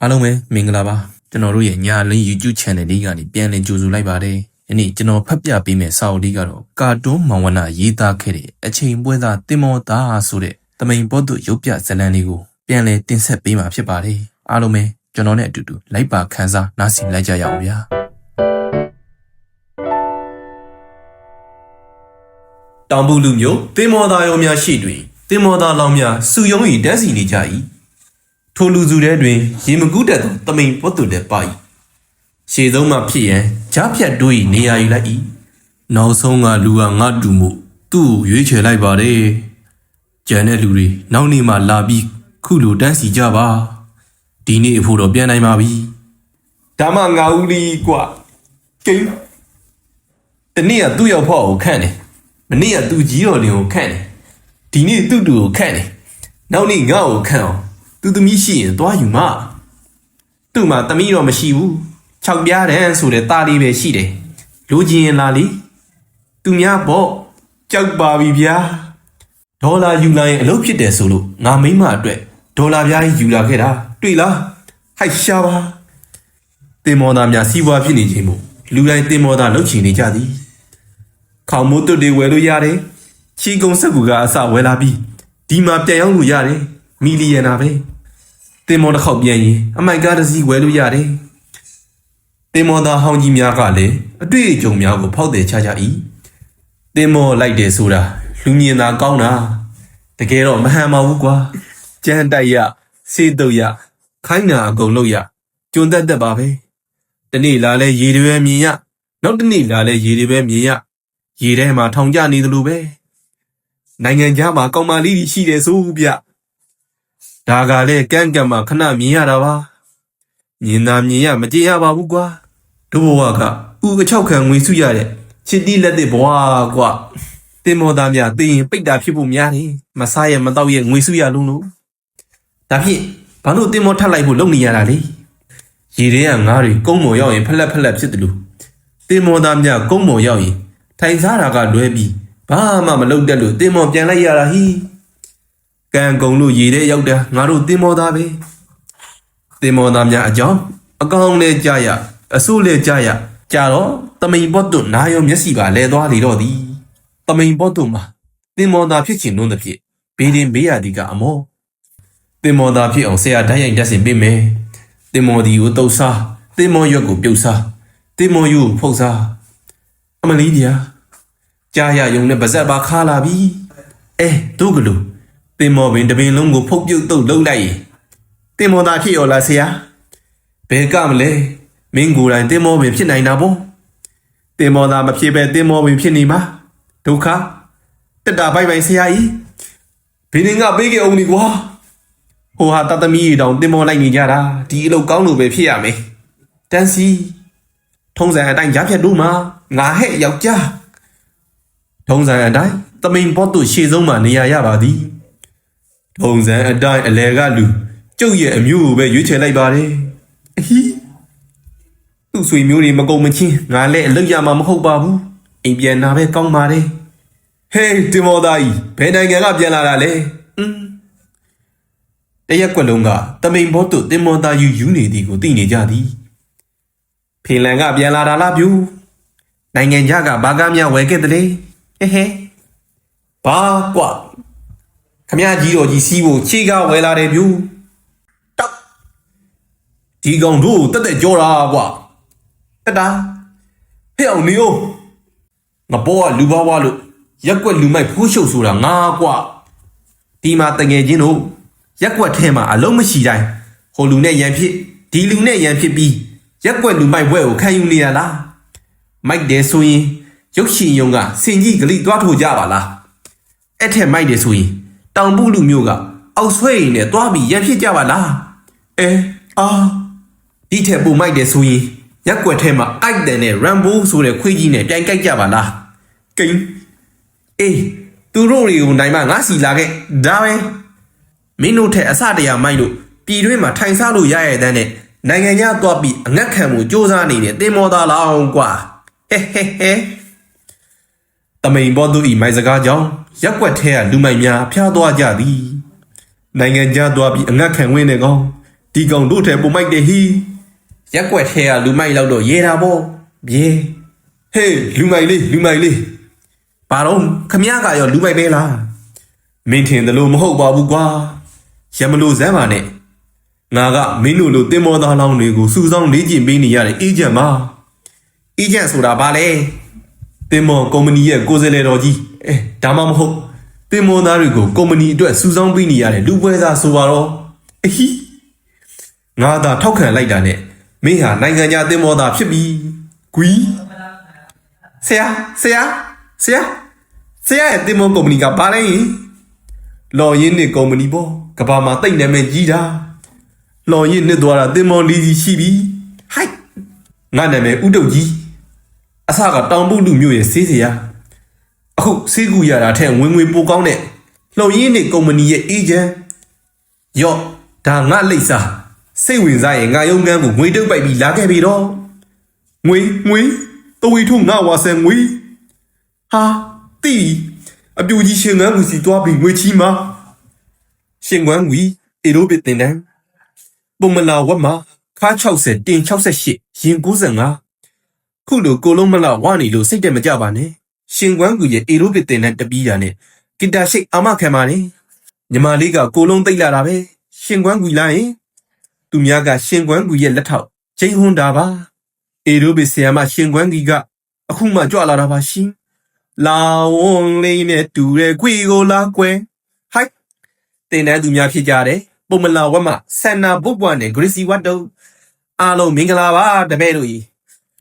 အားလုံးပဲမင်္ဂလာပါကျွန်တော်တို့ရဲ့ညာလင်း YouTube Channel လေးကနေပြန်လည်ကြိုဆိုလိုက်ပါတယ်ဒီနေ့ကျွန်တော်ဖတ်ပြပေးမယ့်စာအုပ်လေးကတော့ကာတွန်းမောင်ဝနရေးသားခဲ့တဲ့အချိန်ပွဲသားတင်မောသားဆိုတဲ့တမိန်ဘော့တို့ရုပ်ပြဇာတ်လမ်းလေးကိုပြန်လည်တင်ဆက်ပေးမှာဖြစ်ပါတယ်အားလုံးပဲကျွန်တော်နဲ့အတူတူလိုက်ပါခန်းစားနားဆင်လိုက်ကြရအောင်ဗျာတောင်ပူလူမျိုးတင်မောသားရောများရှိတွင်တင်မောသားလောင်းများစုယုံ၏တန်းစီနေကြ၏ထိုလူစုထဲတွင်ရေမကူးတတ်သောတမိန်ဘော့တို့လည်းပါ၏ရှေ့ဆုံးမှဖြစ်ရန်ကြားဖြတ်တို့၏နေရာယူလိုက်၏နောက်ဆုံးကလူကငါတူမှုသူ့ကိုရွေးချယ်လိုက်ပါတယ်ကြံတဲ့လူတွေနောက်နေ့မှလာပြီးခုလိုတန်းစီကြပါဒီနေ့အဖို့တော့ပြန်နိုင်ပါပြီဒါမှငါဦးလီကွာကိန်းတနေ့ကသူ့ရောက်ဖို့ကိုခန့်တယ်မနေ့ကသူ့ကြီးတော်လင်ကိုခန့်တယ်ဒီနေ့သူ့တူကိုခန့်တယ်နောက်နေ့ငါ့ကိုခန့်အောင်သူသမီးရှိရင်သွားယူမသူ့မှာသမီးတော့မရှိဘူး6ပြားတန်းဆိုတဲ့သားလေးပဲရှိတယ်လိုချင်ရင်လာလေသူများပေါ့ကြောက်ပါပြီဗျာဒေါ်လာယူလာရင်အလုပ်ဖြစ်တယ်ဆိုလို့ငါမိမအတွက်ဒေါ်လာပြားကြီးယူလာခဲ့တာတွေ့လားဟိုက်ရှာပါတင်မောသားများစီးပွားဖြစ်နေခြင်းမို့လူတိုင်းတင်မောသားလှုပ်ချင်နေကြသည်ခေါင်မိုးတွတ်တွေဝယ်လို့ရတယ်ချီကုံဆက်ကူကအစဝယ်လာပြီးဒီမှာပြန်ရောက်လို့ရတယ်မီလီယံနာပဲတင်မောတစ်ခေါက်ပြန်ရင်အမိုက်ကားတစ်စီးဝယ်လို့ရတယ်တင်မောသားဟောင်းကြီးများကလည်းအတွေ့အကြုံများကိုဖောက်တယ်ချကြ၏တင်မောလိုက်တယ်ဆိုတာလူမြင်သာကောင်းတာတကယ်တော့မဟန်ပါဘူးကွာကြမ်းတိုက်ရစေးတုပ်ရခိုင်းတာအကုန်လုပ်ရကျွန်းတက်ပါပဲတနေ့လာလဲရေတွေပဲမြင်ရနောက်တနေ့လာလဲရေတွေပဲမြင်ရရေထဲမှာထောင်ကျနေသလိုပဲနိုင်ငံခြားမှာကောင်မလေးရှိတယ်ဆိုဗျဒါကလည်းကန့်ကန့်မှခဏမြင်ရတာပါမြင်သာမြင်ရမကြည့်ရပါဘူးကွာတို့ဘဝကဥအချောက်ခံငွေစုရတဲ့ချစ်တီးလက်တဲ့ဘဝကွာတင်မောသားများသိရင်ပိတ်တာဖြစ်ဖို့များတယ်မစားရမတော့ရငွေစုရလုံးလို့ဒါဖြင့်ဘာလို့တင်မောထပ်လိုက်ဖို့လုပ်နေရတာလဲရေထဲကငါးတွေကုန်းမော်ရောက်ရင်ဖလက်ဖြစ်တယ်လို့တင်မောသားများကုန်းမော်ရောက်ရင်ထိုင်စားတာကလွဲပြီးဘာမှမလုပ်တတ်လို့တင်မောပြန်လိုက်ရတာဟိကံကုံလို့ရေထဲရောက်တာငါတို့တင်မောသားပဲတင်မောသားများအကြောင်းအကောင်လဲကြရအဆိုးလဲကြရကြတော့တမိန်ဘော့တို့နာရောမျက်စိပါလဲသွားလေတော့သည်တမိန်ဘော့တို့မှာတင်မောသားဖြစ်ချင်လို့တစ်ဖြစ်ဘေးတင်ဘေးရသည်ကအမောတင်မောသားဖြစ်အောင်ဆရာဓာတ်ရိုက်တက်စင်ပေးမယ်တင်မောဒီကိုတုတ်စားတင်မောရွက်ကိုပြုတ်စားတင်မောယူကိုဖုတ်စားအမလီးဗျာကြားရယုံနဲ့ပါဇက်ပါခါလာပြီတို့ကလူတင်မောပင်တပင်လုံးကိုဖုတ်ပြုတ်တုတ်လုံးလိုက်ရင်တင်မောသားဖြစ်ရောလားဆရာဘယ်ကမလဲမင်းကိုယ်တိုင်တင်မောပင်ဖြစ်နိုင်တာပေါ့တင်မောသားမဖြစ်ပဲတင်မောပင်ဖြစ်နေမှာဒုက္ခတက်တာပိုက်ဆရာကြီးဘင်းငါပေးခဲ့အောင်ဒီကွာဟိုဟာတသမီးတောင်တင်မောလိုက်နေကြတာဒီအလုပ်ကောင်းလို့ပဲဖြစ်ရမယ်တန်းစီထုံးစံအတိုင်းရဖြတ်လို့မှာငါဟဲ့ယောက်ျားထုံးစံအတိုင်းတမိန်ဘော့တို့ရှေ့ဆုံးမှာနေရရပါသည်ထုံးစံအတိုင်းအလဲကလူကျုပ်ရဲ့အမျိုးကိုပဲရွေးချယ်လိုက်ပါတယ်သူ့ဆွေမျိုးတွေမကုံမချင်းငါလည်းအလုပ်ရမှာမဟုတ်ပါဘူးအိမ်ပြန်လာပဲကောင်းပါတယ်ဟေးတင်မောသားကြီးဘယ်နိုင်ငံကပြန်လာတာလဲတရက်ကွက်လုံးကတမိန်ဘော့တို့တင်မောသားယူနေသည်ကိုသိနေကြသည်ဖင်လန်ကပြန်လာတာလားဗျူနိုင်ငံခြားကဘာကားများဝယ်ခဲ့တယ်လေဘာကွာခမကြီးတော်ကြီးစီးဖို့ခြေကားဝယ်လာတယ်ဗျူတောက်ဒီကောင်တို့တက်ကြောတာကွာတက်တာဟဲ့အောင်နေအောင်ငါဘောကလူဘာဝလို့ရက်ွက်လူမိုက်ဖိုးရှုပ်ဆိုတာငါကွာဒီမှာတငယ်ချင်းတို့ရက်ွက်ထဲမှာအလုံးမရှိတိုင်းဟိုလူနဲ့ရန်ဖြစ်ဒီလူနဲ့ရန်ဖြစ်ပြီးရက်ွက်လူမိုက်ဘွဲကိုခံယူနေရလားမိုက်တယ်ဆိုရင်ရုပ်ရှင်ယုံကစင်ကြီးကလေးတွားထိုးကြပါလားအဲ့ထက်မိုက်တယ်ဆိုရင်တောင်ပုလူမျိုးကအောက်ဆွဲရင်နဲ့တွားပြီးရန်ဖြစ်ကြပါလားဒီထက်ပုံမိုက်တယ်ဆိုရင်ရက်ွက်ထဲမှာအိုက်တန်နဲ့ရမ်ဘိုးဆိုတဲ့ခွေးကြီးနဲ့ပြိုင်ကြိုက်ကြပါလားကိန်းသူတို့တွေကိုနိုင်မှငါစီလာခဲ့ဒါပဲမင်းတို့ထက်အစတရာမိုက်လို့ပြည်တွင်းမှာထိုင်စားလို့ရရတဲ့နဲ့နိုင်ငံခြားသွားပြီးအငတ်ခံမှုစ조사နေတဲ့တင်မောသားလောင်ကွာတမိန်ဘော့သူဤမိုက်စကားကြောင့်ရက်ွက်ထဲကလူမိုက်များဖျားသွားကြသည်နိုင်ငံခြားသွားပြီးအငတ်ခံဝင်နေကောင် ဒီကောင်တို့ထဲပုံမိုက်တယ်ဟီရက်ွက်ထဲကလူမိုက်လောက်တော့ရေတာပေါ့ပြေဟေးလူမိုက်လေးဘာတော့ခမရကရောလူမိုက်ပဲလားမင်းထင်တယ်လို့မဟုတ်ပါဘူးကွာရမလို့ဇမ်းပါနဲ့ငါကမင်းတို့လိုတင်မောသားလောင်းတွေကိုစူဆောင်းလေးကျင်ပေးနေရတဲ့အေဂျင့်ပါအေဂျင့်ဆိုတာဘာလဲတင်မောကုမ္ပဏီရဲ့ကိုယ်စားလှယ်တော်ကြီးဒါမှမဟုတ်တင်မောသားတွေကိုကုမ္ပဏီအတွက်စူဆောင်းပေးနေရတဲ့လူပွဲစားဆိုပါတော့အဟီငါသာထောက်ခံလိုက်တာနဲ့မင်းဟာနိုင်ငံခြားတင်မောသားဖြစ်ပြီကွီဆရာရဲ့တင်မောကုမ္ပဏီကဘာလဲလော်ရင်းနဲ့ကုမ္ပဏီပေါ့ကဘာမှာတိတ်နာမည်ကြီးတာလော်ရင်းနဲ့သွားတာတင်မောလီစီရှိပြီဟိုက်ငါနာမည်ဦးတုတ်ကြီးအစကတောင်ပုလူမျိုးရဲ့ဆေးစရာအခုဆေးကူရတာထက်ဝင်ငွေပိုကောင်းတဲ့လော်ရင်းနဲ့ကုမ္ပဏီရဲ့အေဂျင့်ရော့ဒါငါလိပ်စာစိတ်ဝင်စားရင်ငါရုံးကန်းကိုငွေတုတ်ပိုက်ပြီးလာခဲ့ပြီတော့ငွေတဝီထုငါဝါဆန်ငွေဟာတီအပြူကြီးရှင်ငန်းကူစီတွားပြီးငွေချီမှာရှင်ငန်းဝီအေရိုဘစ်တင်တန်းပုံမလာဝတ်မှာခါ60တင်68ရင်95ခုလိုကိုလုံးမလာဝါနေလို့စိတ်တက်မကြပါနဲ့ရှင်ကွမ်းကူရဲ့အေရိုဘစ်တင်တန်းတပီးတာနဲ့ဂီတာရှိတ်အာမခံပါနဲ့ညီမလေးကကိုလုံးသိပ်လာတာပဲရှင်ကွမ်းကူလာရင်သူများကရှင်ကွမ်းကူရဲ့လက်ထောက်ချိန်ဟွန်းတာပါအေရိုဘစ်ဆီယာမရှင်ကွမ်းကူကအခုမှကြွလာတာပါရှင်လာဝွန်လေးနဲ့တူတဲ့ခွေကိုလာကွယ်ဟိုက်တင်တန်းသူများဖြစ်ကြတယ်ပုံမလာဝတ်မှာဆန်နာဘုတ်ပွားနဲ့ဂရစီဝတ်တုံအားလုံးမင်္ဂလာပါတပည့်တို့ကြီး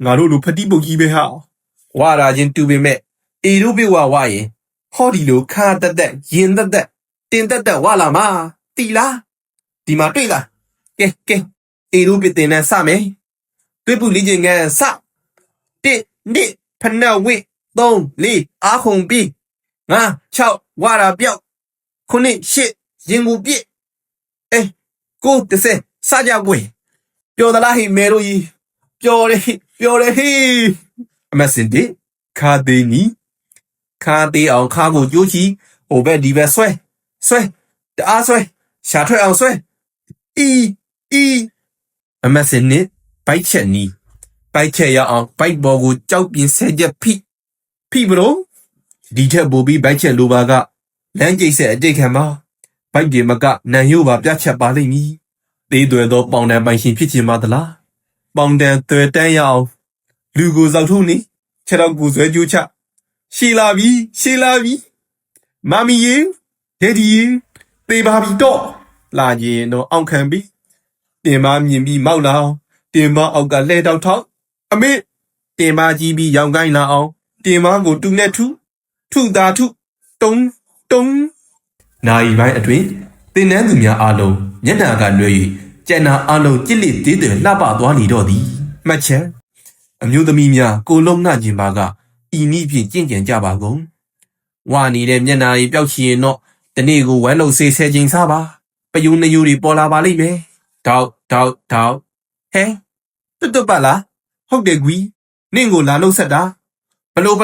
ငါတို့လိုဖတိပုတ်ကြီးပဲဟာဝါရာချင်းတူပေမဲ့အေရိုဘစ်ဝါရင်ဟောဒီလိုခါတက်ရင်တက်တင်တက်ဝါလာမှာတီလားဒီမှာတွေ့လားကဲအေရိုဘစ်တင်တန်းစမယ်တွေ့ပူလေးချင်းငန်းစ1ဖနက်ဝိ3 4အားခုံပြီး5 6ဝါရာပြောက်9 10ရင်ကိုပြစ်ကို30စကြကွယ်ပျော်သလားဟိမဲတို့ကြီးပျော်တယ်ဟိအမစင်တိခါသေးနီခါသေးအောင်ခါကိုကြိုးချီဟိုဘက်ဒီဘက်ဆွဲတအားဆွဲရှာထွက်အောင်ဆွဲအီအမစင်နစ်ဘိုက်ချက်နီဘိုက်ချက်ရအောင်ဘိုက်ဘော်ကိုကြောက်ပြင်းဆဲချက်ဖိဘလို့ဒီထက်ပိုပြီးဘိုက်ချက်လိုပါကလမ်းကျိတ်ဆက်အတိတ်ခံပါဘိုက်ဒီမကနန်ရိုးပါပြချက်ပါလိမ့်မည်သေးသွဲသောပေါင်တန်ပိုင်ရှင်ဖြစ်ချင်ပါသလားပေါင်တန်သွဲတန်းရအောင်လူကိုစောက်ထုံးနေခြေတော့ကိုဆွဲကြိုးချရှည်လာပြီမမီရေဒက်ဒီရေသေပါပြီတော့လာရင်တော့အောက်ခံပြီတင်မမြင်ပြီးမောက်လာအောင်တင်မအောက်ကလှဲတောက်ထောက်အမေတင်မကြီးပြီးရောင်ကိုင်းလာအောင်တင်မကိုတူနဲ့ထုသာထုတုံနိုင်ပိုင်းအတွင်တင်နန်းသူများအားလုံးမျက်နှာကလွှဲ၍ကျန်နာအားလုံးကြစ်လက်သေးတယ်လှပသွားနေတော့သည်မှတ်ချက်အမျိုးသမီးများကိုလုံးနှကျင်ပါကဤနည်းဖြင့်ကြင့်ကြံကြပါကုန်ဝါနေတဲ့မျက်နှာကြီးပျောက်ချင်ရင်တော့ဒီနေ့ကိုဝမ်းလုံးဆေးဆဲခြင်းစားပါပယုံနယူတွေပေါ်လာပါလိမ့်မယ်တောက်ဟဲတွတ်ပါလားဟုတ်တယ်ကွီနင့်ကိုလာနှုတ်ဆက်တာဘလို့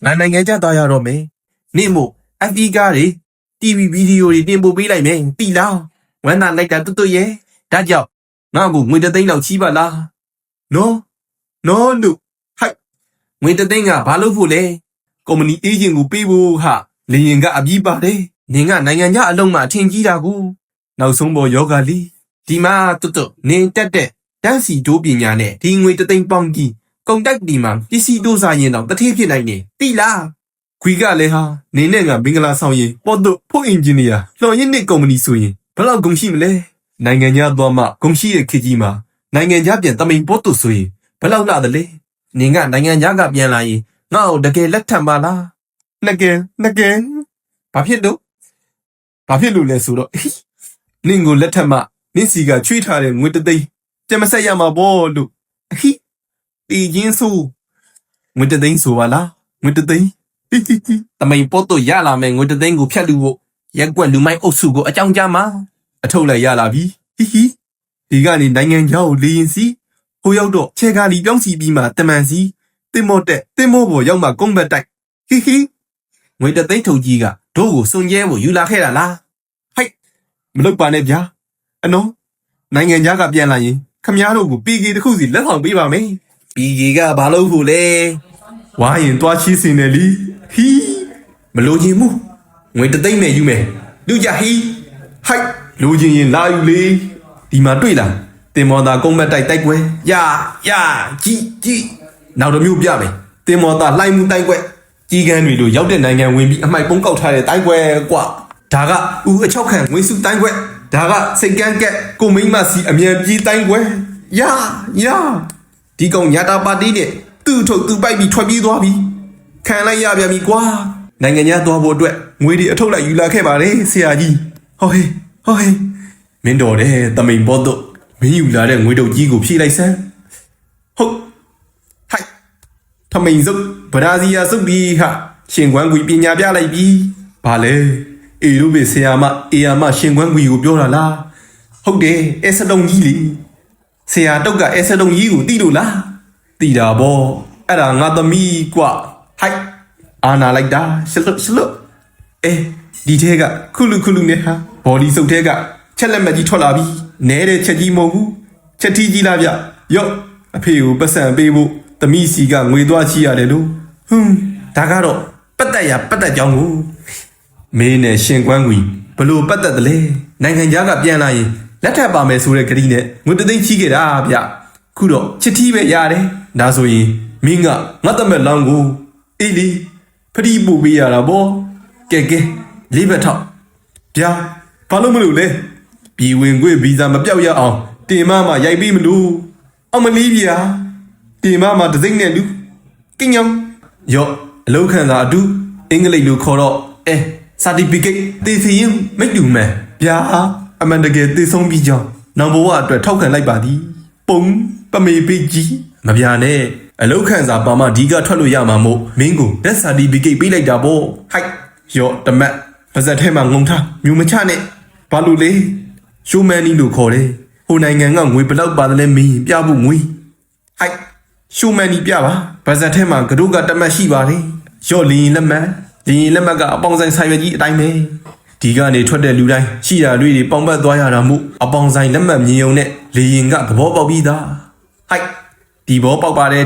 ငါနိုင်ငံခြားသွားရတော့မယ်နင့်မို့FEကားတွေ TV ဗီဒီယိုတွေတင်ပို့ပေးလိုက်မယ်တီလားဝမ်းသာလိုက်တာတွတ်ရဲ့ဒါကြောင့်ငါ့ကိုငွေ3သိန်းလောက်ချီးပါလားနော်လို့ဟိုက်ငွေ3သိန်းကဘာလို့ဖို့လဲကုမ္ပဏီအေဂျင့်ကိုပေးဖို့ဟာလေရင်ကအပြီးပါတယ်နင်ကနိုင်ငံခြားအလုံးမှာအထင်ကြီးတာကိုနောက်ဆုံးပေါ်ယောဂလီဒီမှာတွတ်နင်တက်တဲ့တန်းစီတိုးပညာနဲ့ဒီငွေ3သိန်းပေါင်းကြီးကုန်တက်ဒီမှာပစ္စည်းတိုးစားရင်တော့တထေးဖြစ်နိုင်နေတီလားခွေကလည်းဟာနေနဲ့ငါမင်္ဂလာဆောင်ရင်ပေါ်တော့ဖို့အင်ဂျင်နီယာလော်ရင်နဲ့ကုမ္ပဏီဆိုရင်ဘယ်လောက်ကုန်ရှိမလဲနိုင်ငံခြားသွားမှကုန်ရှိတဲ့ခေတ်ကြီးမှာနိုင်ငံခြားပြန်တမိန်ပေါ်တော့ဆိုရင်ဘယ်လောက်လာတယ်လဲနင်ကနိုင်ငံခြားကပြန်လာရင်ငါ့ကိုတကယ်လက်ထပ်ပါလားငကဲဘာဖြစ်လို့လဲဆိုတော့နင်ကိုလက်ထပ်မှနင်စီကချွေးထားတဲ့ငွေ3သိန်းပြန်မဆက်ရမှာပေါ့လို့တီချင်းဆိုငွေ3သိန်းဆိုပါလားငွေ3သိန်းတမိန်ပေါ်တော့ရလာမယ်ငွေ3သိန်းကိုဖြတ်လူဖို့ရက်ကွက်လူမိုက်အုပ်စုကိုအကြောင်းကြားမှာအထုတ်လိုက်ရလာပြီဒီကနေနိုင်ငံခြားကိုလေရင်စီဟိုရောက်တော့ချဲကားလီပြောင်းစီပြီးမှတမန်စီတင်မောပေါ်ရောက်မှကုန်းဘက်တိုက်ငွေ3သိန်းထုတ်ကြီးကတို့ကိုစွန်ကျဲဖို့ယူလာခဲ့တာလားဟိုက်မလုပ်ပါနဲ့ဗျာအနော် နိုင်ငံခြားကပြန်လာရင်ခမည်းတော်ကို PK တစ်ခုစီလက်ဆောင်ပေးပါမယ် PK ကဘာလို့ဖို့လဲ ဝါရင်သွားချီးစင်တယ်လीဟီး မလို့ချင်းမှုငွေတသိမ့်မဲ့ယူမယ်လူကြဟီး ဟိုက်လိုချင်ရင်လာယူလေဒီမှာတွေ့လားတင်မော်သားကုန်းမက်တိုက်ကွယ် ယာကြီး နောက်တစ်မျိုးပြမယ်တင်မော်သားလှိုင်းမှုတိုက်ကွယ်ကြီးကန်းတွေလိုရောက်တဲ့နိုင်ငံဝင်ပြီးအမိုက်ပုံးကောက်ထားတဲ့တိုက်ကွယ်ကွာဒါကဦးအချောက်ခံငွေစုတိုက်ကွယ်ဒါကစိတ်ကန်းကက်ကိုမိမ့်မစီအမြန်ပြေးတိုက်ကွယ်ယာဒီကောင်ညာတာပါတီးနဲ့သူ့ထုတ်သူ့ပိုက်ပြီးထွက်ပြေးသွားပြီခံလိုက်ရပြန်ပြီကွာနိုင်ငံခြားသွားဖို့အတွက်ငွေတွေအထုတ်လိုက်ယူလာခဲ့ပါတယ်ဆရာကြီးဟောဟေးမင်းတော်တဲ့တမိန်ဘောတို့မင်းယူလာတဲ့ငွေတုပ်ကြီးကိုဖြည့်လိုက်စမ်းဟုတ်ဟိုက်ထမိန်စုပ်ဗရာဇီယာစုပ်ဒီဟာရှင်ကွမ်းကွီပညာပြလိုက်ပြီဘာလဲအေရုဘေဆရာမအေယာမရှင်ကွမ်းကွီကိုပြောတာလားဟုတ်တယ်အဲစတုံကြီးလေဆရာတုတ်ကအဲစတုံကြီးကိုတီးလို့လားတီးတာဗောအဲ့ဒါငါသမီးကွာဟိုက်အာနာလိုက်တာရှလွတ်ဒီထဲကခုလူနဲ့ဟာဘော်လီစုပ်ထဲကချက်လက်မကြီးထွက်လာပြီနဲတဲ့ချက်ကြီးမဟုတ်ဘူးချက်ထီးကြီးလားဗျရော့အဖေကိုပတ်စံပေးဖို့သမီးစီကငွေသွားချီရတယ်လို့ဒါကတော့ပတ်သက်ကြောင်းကိုမင်းနဲ့ရှင်ကွမ်းကွီဘလို့ပတ်သက်တယ်လဲနိုင်ငံခြားကပြန်လာရင်လက်ထပ်ပါမယ်ဆိုတဲ့ကတိနဲ့ငွေတသိန်းချီခဲ့တာဗျခုတော့ချစ်ထီးပဲရတယ်ဒါဆိုရင်မင်းကငတ်တမဲ့လောင်းကိုအေးလီဖတိပူပေးရတာဗောကဲလေးဘက်ထောက်ဗျာဘာလို့မလို့လဲပြည်ဝင်ခွင့်ဗီဇာမပြောက်ရအောင်တင်မမရိုက်ပြီးမလို့အောင်မလီးဗျာတင်မတစိမ့်နဲ့လူကင်းညောင်ရော့အလောက်ခံစာအတူအင်္ဂလိပ်လိုခေါ်တော့certificate တေးစီရင်မိတ်တူမယ်ဗျာအမှန်တကယ်တေးဆုံးပြီးကြောင်းနောင်ဘဝအတွက်ထောက်ခံလိုက်ပါသည်ပုံပမေပိကြီးမဗျာနဲ့အလောက်ခံစာပါမဒီကထွက်လို့ရမှာမို့မင်းကို death certificate ပေးလိုက်တာပေါ့ဟိုက်ရော့တမတ်ပါဇက်ထဲမှာငုံထားမြူမချနဲ့ဘာလို့လဲရှိုးမန်နီလို့ခေါ်တယ်ဟိုနိုင်ငံကငွေဘလောက်ပါတယ်လဲမင်းပြဖို့ငွေဟိုက်ရှိုးမန်နီပြပါပါဇက်ထဲမှာကတော့ကတမတ်ရှိပါတယ်ရော့လင်းလက်မှတ်ကအပေါင်းဆိုင်ဆိုင်ရွက်ကြီးအတိုင်းပဲဒီကနေထွက်တဲ့လူတိုင်းရှိတာတွေပေါင်ပတ်သွားရတာမို့အပေါင်းဆိုင်လက်မှတ်မြင်ုံနဲ့လေရင်ကသဘောပေါက်ပြီးသားဟိုက်ဒီဘောပေါက်ပါတယ်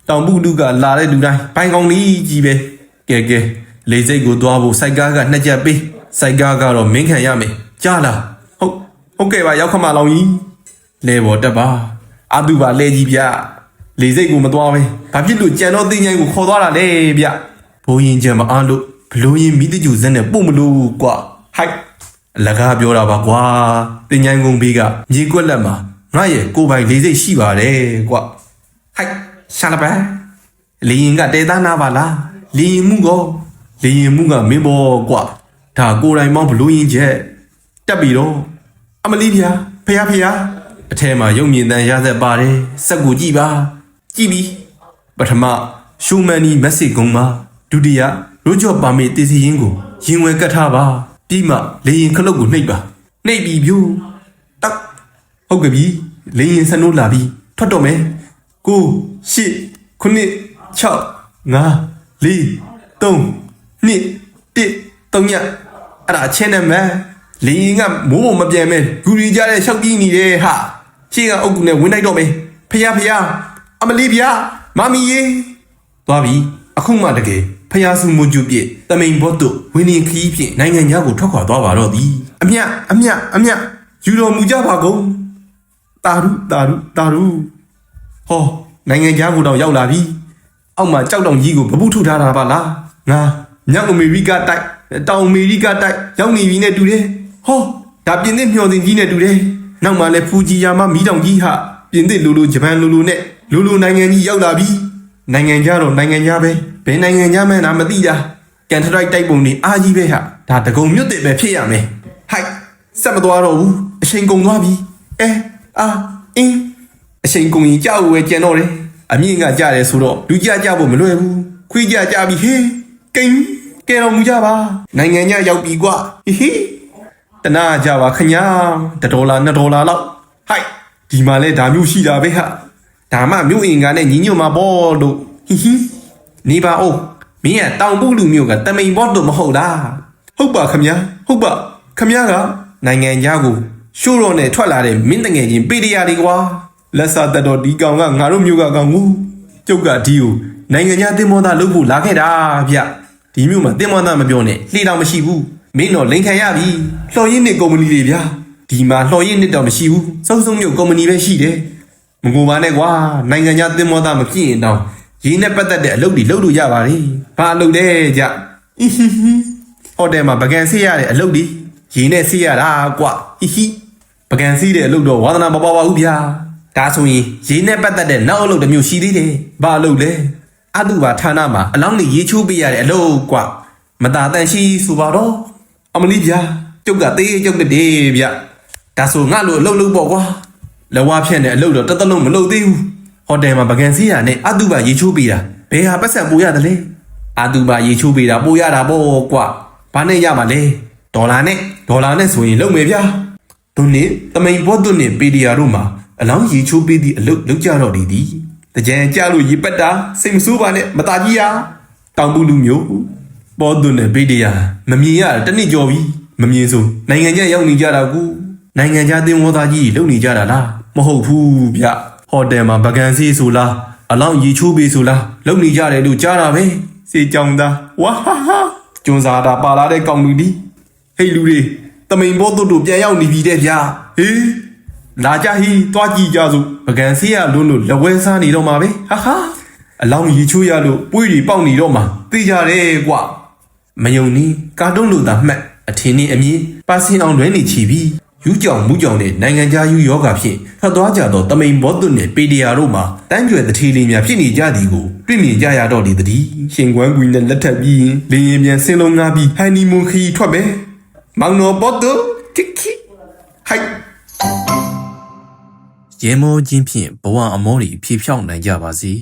တောင်ပုလူကလာတဲ့လူတိုင်းပိုင်ကောင်းလေးကြီးပဲကဲလေစိတ်ကိုသွားဖို့စိုက်ကားကနှစ်ချက်ပေးစိုက်ကားကတော့မင်းခံရမယ်ကြားလားဟုတ်ကဲ့ပါရောက်ခမလောင်ကြီးလဲပေါ်တက်ပါအာသူပါလဲကြီးဗျလေစိတ်ကိုမသွားပဲဘာဖြစ်လို့ကြံတော့တင်းချိုင်းကိုခေါ်သွားတာလဲဗျဘိုးရင်ကြံမအားလို့ဘလို့ရင်မိတကျူစက်နဲ့ပို့မလို့ကွာဟိုက်အလကားပြောတာပါကွာတင်းချိုင်းကုန်းဘေးကမြေကွက်လက်မှာငါရဲ့ကိုပိုင်လေစိတ်ရှိပါတယ်ကွာဟိုက်ရှာလပန်းလေရင်ကတဲသားနာပါလားလေရင်မှုကမင်းဘောကွာဒါကိုယ်တိုင်မောင်းဘလို့ရင်ချက်တက်ပြီတော့အမလီဖျားဖျားအထဲမှာရုပ်မြင်သံရဆက်ပါတယ်စက်ကိုကြည့်ပြီးပထမရှူမန်နီမက်ဆေ့ကုန်းမှာဒုတိယရိုးကြော့ပါမေတေစီရင်ကိုရင်ဝယ်ကတ်ထားပါပြီးမှလေရင်ခလုတ်ကိုနှိပ်ပြီးပြိုးတက်ဟုတ်ကဲ့ပြီလေရင်စနိုးလာပြီးထွက်တော့မယ်9 8 9 6 5 4 3 2 1 3ညအဲ့ဒါချင်းနဲ့မယ်လေရင်ကမိုးမပြန်မဲ့ဂူရီကြတဲ့ရှောက်ပြီးနေတယ်ဟာရှေ့ကအုပ်ကူနဲ့ဝင်လိုက်တော့မယ်ဖျားအမလေးဗျာမမီရေသွားပြီအခုမှတကယ်ဖျားစုမွန်ကျူပြည့်တမိန်ဘော့တို့ဝင်းရင်ခီးဖြင့်နိုင်ငံခြားကိုထွက်ခွာသွားပါတော့သည်အမြယူတော်မူကြပါကုန်တာရုဟောနိုင်ငံခြားကိုတော့ရောက်လာပြီအောက်မှာကြောက်တောင်ကြီးကိုဗပုထုတ်ထားတာပါလားငါမြောက်အမေရိကတိုက်တောင်အမေရိကတိုက်ရောက်နေပြီနဲ့တူတယ်ဟောဒါပြင်သစ်မျှော်စင်ကြီးနဲ့တူတယ်နောက်မှလည်းဖူဂျီယာမမီးတောင်ကြီးဟာပြင်သစ်လိုဂျပန်လိုနဲ့လိုနိုင်ငံကြီးရောက်လာပြီနိုင်ငံခြားတော့နိုင်ငံခြားပဲဘယ်နိုင်ငံခြားမှန်းမသိတာကန်ထရိုက်တိုက်ပုံတွေအားကြီးပဲဟာဒါတကုံမြွတ်တဲ့ပဲဖြစ်ရမယ်ဟိုက်ဆက်မသွားတော့ဘူးအချိန်ကုန်သွားပြီအချိန်ကုန်ရင်ကြောက်ဝဲကျန်တော့တယ်အမြင့်ကကြတယ်ဆိုတော့လူကြဖို့မလွယ်ဘူးခွေးကြပြီဟေးကိန်းကဲတော်မူကြပါနိုင်ငံခြားရောက်ပြီကွာဟေးတနာကြပါခညာ$1 $2လောက်ဟိုက်ဒီမှာလဲဒါမျိုးရှိတာပဲဟာဒါမှမြို့အင်ကာနဲ့ညီညွတ်မှာပေါ့လို့နေပါဦးမင်းကတောင်ပုလူမျိုးကတမိန်ဘော့တို့မဟုတ်လားဟုတ်ပါခမညာကနိုင်ငံခြားကို ရှိုးတော်နဲ့ထွက်လာတဲ့မင်းတငယ်ချင်းပေတရာတွေကွာလက်စာတက်တော်ဒီကောင်ကငါတို့မျိုးကကောင်ကိုကျုပ်ကဒီကိုနိုင်ငံခြားတင်မောသားလုပ်ဖို့လာခဲ့တာဗျဒီမျိုးမှာတင်မောသားမပြောနဲ့လှေတောင်မရှိဘူးမင်းတော့လိန်ခံရပြီလှော်ရင်းနှစ်ကုမ္ပဏီတွေဗျာဒီမှာလှော်ရင်းနှစ်တော့မရှိဘူးစုံစုံမျိုးကုမ္ပဏီပဲရှိတယ်မငိုပါနဲ့ကွာနိုင်ငံခြားတင်မောသားမဖြစ်ရင်တော့ရင်းနဲ့ပတ်သက်တဲ့အလုပ်တွေလုပ်လို့ရပါတယ်ဘာအလုပ်လဲကြဟိုတယ်မှာပကံဆေးရတဲ့အလုပ်တွေရင်းနဲ့ဆေးရတာကွာပကံစီးတဲ့အလုပ်တော့ဝါသနာမပါပါဘူးဗျာဒါဆိုရင်ရင်းနဲ့ပတ်သက်တဲ့နောက်အလုပ်တစ်မျိုးရှိသေးတယ်ဘာအလုပ်လဲအတုပါဌာနမှာအလောင်းတွေရေးချိုးပေးရတဲ့အလုပ်ကွာမတာတန်ရှိဆိုပါတော့အမလီဗျာကျုပ်ကသေးကျုပ်တည်းဗျာဒါဆိုငါလိုအလုပ်လုပ်ပေါ့ကွာလဝါဖြန့်တဲ့အလုပ်တော့တသက်လုံးမလုပ်သေးဘူးဟိုတယ်မှာပကံစီးရနဲ့အတုပါရေးချိုးပေးတာဘယ်ဟာပတ်စံပို့ရတယ်လဲအတုပါရေးချိုးပေးတာပို့ရတာပေါ့ကွာဘာနဲ့ရမှာလဲဒေါ်လာနဲ့ဆိုရင်လုပ်မယ်ဗျာသူနဲ့တမိန်ဘောသူနဲ့ပေဒီယာတို့မှာအလောင်းရေချိုးပေးသည့်အလုပ်လုပ်ကြတော့ဒီသည်တကြံကြလို့ရေပက်တာစိတ်မဆိုးပါနဲ့မตาကြီးရတောင်ဘူးလူမျိုးဘောသူနဲ့ပေဒီယာမမြင်ရတနစ်ကြော်ပြီမမြင်ဆိုနိုင်ငံခြားရောက်နေကြတာကူနိုင်ငံခြားသင်္ဘောသားကြီးလုပ်နေကြတာလားမဟုတ်ဘူးဗျဟိုတယ်မှာပကံစီဆိုလားအလောင်းရေချိုးပေးဆိုလားလုပ်နေကြတယ်လို့ကြားတာပဲစေကြောင်သားဝါဟာဟာကျွန်းစားတာပါလာတဲ့ကောင်လူဒီဟေးလူတွေတမိန်ဘောတို့ပြန်ရောက်နေပြီတဲ့ဗျာဟေးလာကြဟီတွားကြည့်ကြစို့ပကံဆေးရလွန်းလို့လက်ဝဲစားနေတော့မှာပဲဟာအလောင်းရီချိုးရလို့ပွေးတွေပေါက်နေတော့မှာသိကြတယ်ကွာမယုံနီးကာတွန်းလို့သာမှတ်အထင်နဲ့အမြင်ပါစင်အောင်လွဲနေချီပြီးယူကြောင်မူကြောင်နဲ့နိုင်ငံခြားယူယောဂဖြင့်ထွက်သွားကြတော့တမိန်ဘောတို့နဲ့ပေဒီယာတို့မှာတန်းကြွယ်တထေးလေးများဖြစ်နေကြသည်ကိုတွေ့မြင်ကြရတော့လေတည်းရှင်ကွမ်းကွီနဲ့လက်ထပ်ပြီးလင်းရင်ပြန်ဆင်းလုံးငါပြီးဟန်နီမွန်ခီထွက်ပဲမောင်တော်ဘောတို့ခိခိဟိုက်ရဲမောချင်းဖြင့်ဘဝအမောတွေဖြေဖြောင်းနိုင်ကြပါစေ